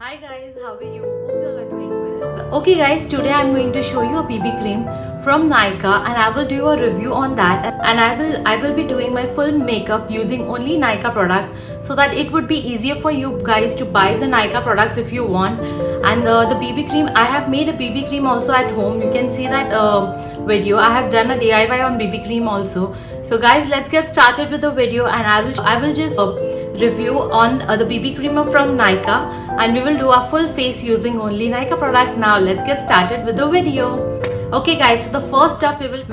Hi guys, how are you? Hope you all are doing well. Okay guys, today I'm going to show you a BB cream from Nykaa and I will do a review on that, and I will be doing my full makeup using only Nykaa products so that it would be easier for you guys to buy the Nykaa products if you want. And the BB cream, I have made a BB cream also at home. You can see that video. I have done a DIY on BB cream also. So guys, let's get started with the video and I will just review on the BB cream from Nykaa, and we will do a full face using only Nykaa products. Now let's get started with the video. Okay guys, so the first step we will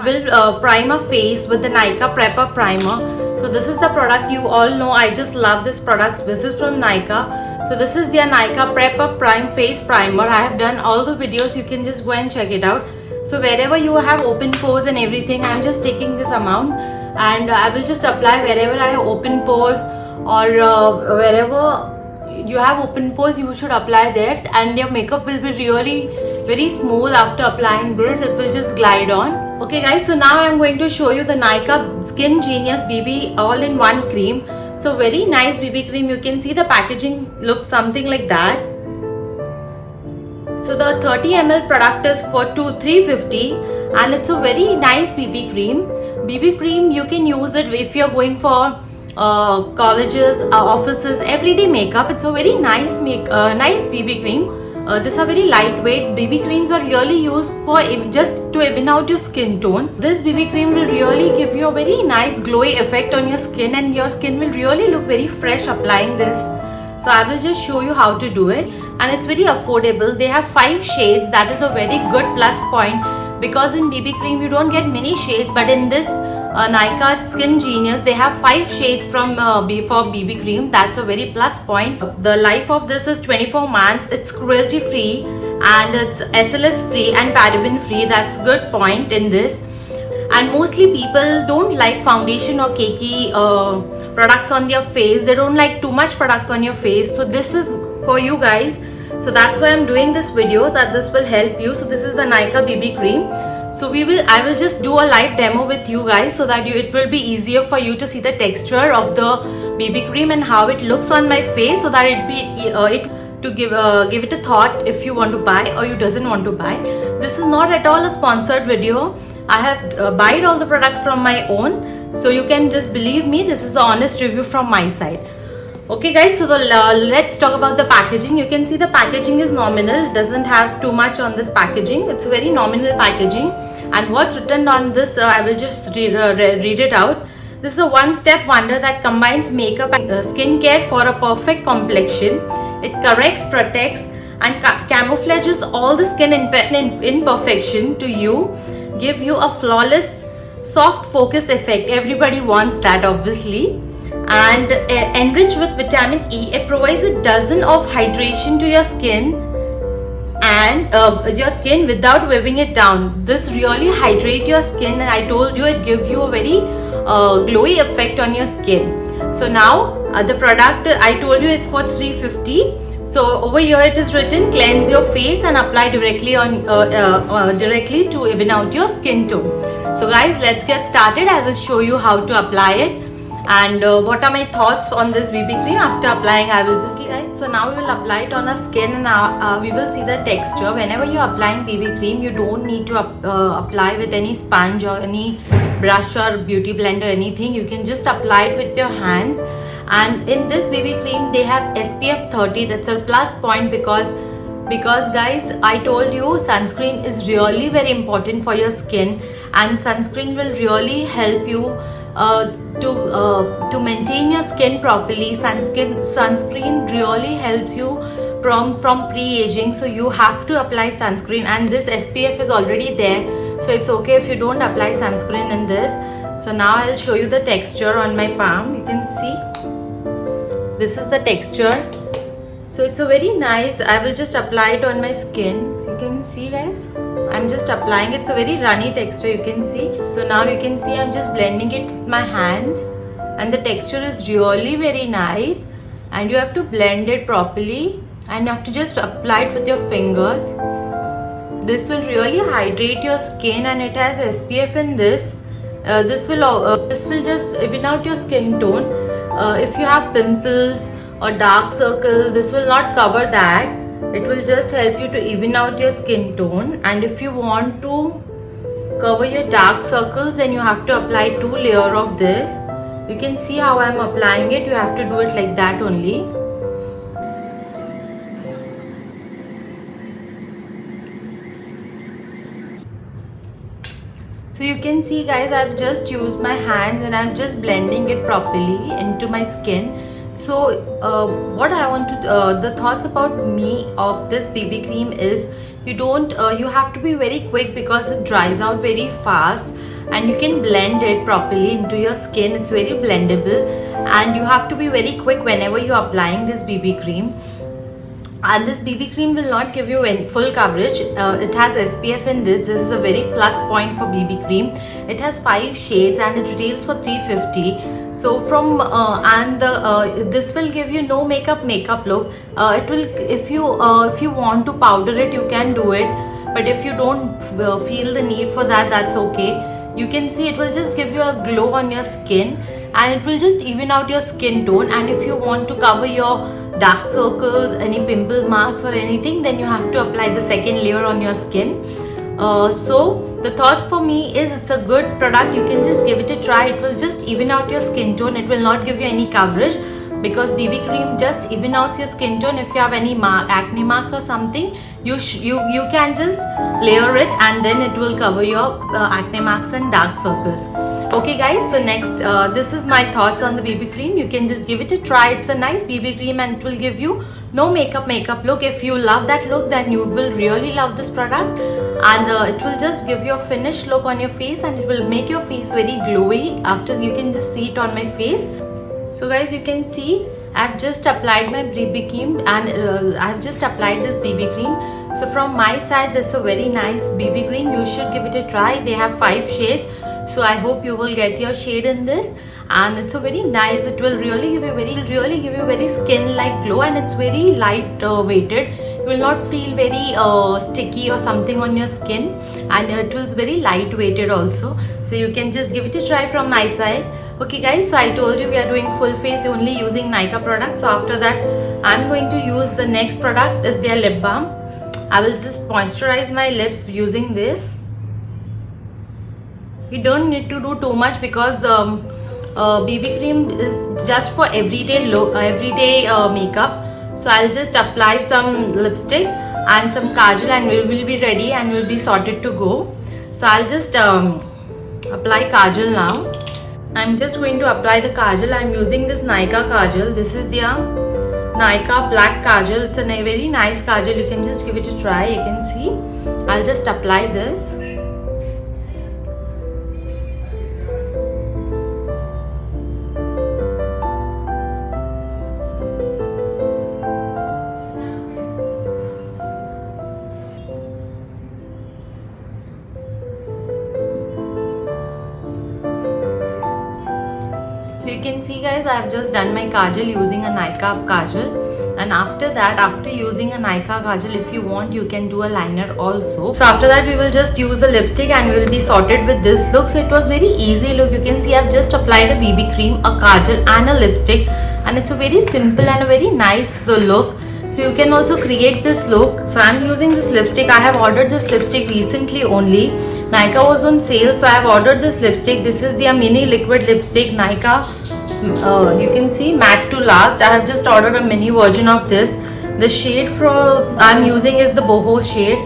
prime our face with the Nykaa Prep Up Primer. So this is the product, you all know I just love this product. This is from Nykaa. So this is their Nykaa Prep Up Prime Face Primer. I have done all the videos, you can just go and check it out. So wherever you have open pores and everything, I am just taking this amount and I will just apply wherever I have open pores, or wherever you have open pores you should apply that, and your makeup will be really very smooth after applying this. It will just glide on. Okay guys, so now I am going to show you the Nykaa Skin Genius BB all-in-one cream. So very nice BB cream. You can see the packaging looks something like that. So the 30 ml product is for 350 and it's a very nice BB cream. BB cream you can use it if you're going for colleges, offices, everyday makeup. It's a very nice nice BB cream. These are very lightweight. BB creams are really used for just to even out your skin tone. This BB cream will really give you a very nice glowy effect on your skin, and your skin will really look very fresh applying this. So I will just show you how to do it, and it's very affordable. They have 5 shades. That is a very good plus point, because in BB cream you don't get many shades, but in this Nykaa Skin Genius they have 5 shades from for BB cream. That's a very plus point. The life of this is 24 months. It's cruelty free and it's SLS free and paraben free. That's good point in this. And mostly people don't like foundation or cakey products on their face. They don't like too much products on your face. So this is for you guys. So that's why I'm doing this video, that this will help you. So this is the Nykaa BB cream. So I will just do a live demo with you guys so that it will be easier for you to see the texture of the BB cream and how it looks on my face, so that give it a thought if you want to buy or you doesn't want to buy. This is not at all a sponsored video. I have bought all the products from my own, so you can just believe me. This is the honest review from my side. Okay guys, so let's talk about the packaging. You can see the packaging is nominal. It doesn't have too much on this packaging. It's very nominal packaging, and what's written on this I will just read it out. This is a one-step wonder that combines makeup and skincare for a perfect complexion. It corrects, protects and camouflages all the skin imperfection to you, give you a flawless soft focus effect. Everybody wants that obviously. And enriched with vitamin E, it provides a dozen of hydration to your skin and your skin without wearing it down. This really hydrate your skin, and I told you it gives you a very glowy effect on your skin. So now the product I told you it's for 350. So over here it is written cleanse your face and apply directly on directly to even out your skin tone. So guys, let's get started. I will show you how to apply it and what are my thoughts on this BB cream after applying. I will just guys, so now we will apply it on our skin, and we will see the texture. Whenever you are applying BB cream, you don't need to apply with any sponge or any brush or beauty blender or anything. You can just apply it with your hands. And in this BB cream they have SPF 30. That's a plus point, because guys, I told you sunscreen is really very important for your skin, and sunscreen will really help you to maintain your skin properly. Sunscreen really helps you from pre-aging, so you have to apply sunscreen, and this SPF is already there, so it's okay if you don't apply sunscreen in this. So now I'll show you the texture on my palm. You can see this is the texture. So it's a very nice. I will just apply it on my skin. So you can see guys, I'm just applying. It's a very runny texture, you can see. So now you can see I'm just blending it with my hands, and the texture is really very nice, and you have to blend it properly and you have to just apply it with your fingers. This will really hydrate your skin, and it has SPF in this. This will just even out your skin tone. If you have pimples or dark circle, this will not cover that. It will just help you to even out your skin tone. And if you want to cover your dark circles, then you have to apply 2 layers of this. You can see how I am applying it. You have to do it like that only. So you can see guys, I've just used my hands and I'm just blending it properly into my skin. So what I want to the thoughts about me of this BB cream is, you have to be very quick because it dries out very fast, and you can blend it properly into your skin. It's very blendable, and you have to be very quick whenever you're applying this BB cream. And this BB cream will not give you any full coverage. It has SPF in this. This is a very plus point for BB cream. It has 5 shades and it retails for 350. So from this will give you no makeup look. It will, if you want to powder it, you can do it. But if you don't feel the need for that, that's okay. You can see it will just give you a glow on your skin, and it will just even out your skin tone. And if you want to cover your dark circles, any pimple marks or anything, then you have to apply the second layer on your skin. So the thoughts for me is, it's a good product. You can just give it a try. It will just even out your skin tone. It will not give you any coverage, because BB cream just even out your skin tone. If you have any acne marks or something, you can just layer it, and then it will cover your acne marks and dark circles. Okay guys, so next this is my thoughts on the BB cream. You can just give it a try. It's a nice BB cream and it will give you no makeup look. If you love that look, then you will really love this product, and it will just give you a finished look on your face, and it will make your face very glowy. After, you can just see it on my face. So guys, you can see I've just applied my BB cream, and I've just applied this BB cream. So from my side, this is a very nice BB cream. You should give it a try. They have 5 shades. So I hope you will get your shade in this, and it's a very nice. It will really give you very skin-like glow, and it's very light weighted. You will not feel very sticky or something on your skin, and it was very light weighted also. So you can just give it a try from my side. Okay guys, so I told you we are doing full face only using Nykaa products. So after that, I'm going to use the next product is their lip balm. I will just moisturize my lips using this. You don't need to do too much, because BB cream is just for everyday makeup. So I'll just apply some lipstick and some kajal, and we will be ready and we'll be sorted to go. So I'll just apply kajal now. I'm just going to apply the kajal. I'm using this Nykaa kajal. This is the Nykaa black kajal. It's a very nice kajal. You can just give it a try. You can see. I'll just apply this. So you can see guys, I have just done my kajal using a Nykaa kajal, and after that, after using a Nykaa kajal, if you want, you can do a liner also. So after that, we will just use a lipstick and we will be sorted with this look. So it was very easy look. You can see I have just applied a BB cream, a kajal and a lipstick, and it's a very simple and a very nice look. So you can also create this look. So I'm using this lipstick. I have ordered this lipstick recently only. Nykaa was on sale, so I have ordered this lipstick. This is the mini liquid lipstick Nykaa. You can see matte to last. I have just ordered a mini version of this. The shade I'm using is the boho shade.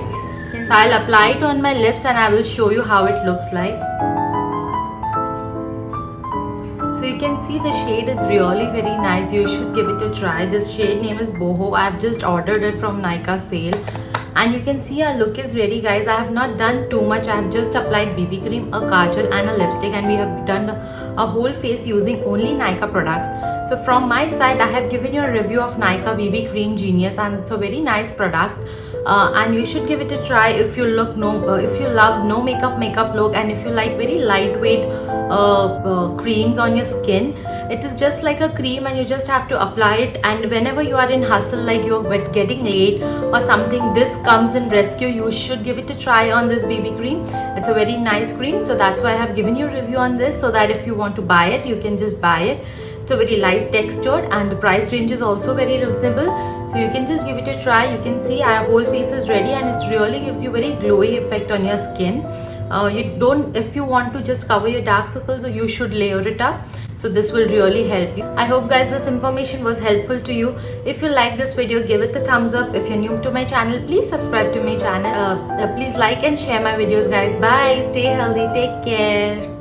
So I'll apply it on my lips and I will show you how it looks like. So you can see the shade is really very nice. You should give it a try. This shade name is boho. I have just ordered it from Nykaa sale. And you can see our look is ready guys. I have not done too much. I have just applied BB cream, a kajal and a lipstick, and we have done a whole face using only Nykaa products. So from my side, I have given you a review of Nykaa BB Cream Genius, and it's a very nice product. And you should give it a try if you love no makeup look, and if you like very lightweight creams on your skin. It is just like a cream and you just have to apply it, and whenever you are in hustle, like you're getting late or something, this comes in rescue. You should give it a try on this BB cream. It's a very nice cream, so that's why I have given you a review on this, so that if you want to buy it, you can just buy it. It's a very light textured and the price range is also very reasonable. So you can just give it a try. You can see our whole face is ready and it really gives you very glowy effect on your skin. If you want to just cover your dark circles, you should layer it up. So this will really help you. I hope guys this information was helpful to you. If you like this video, give it a thumbs up. If you're new to my channel, please subscribe to my channel. Please like and share my videos guys. Bye. Stay healthy. Take care.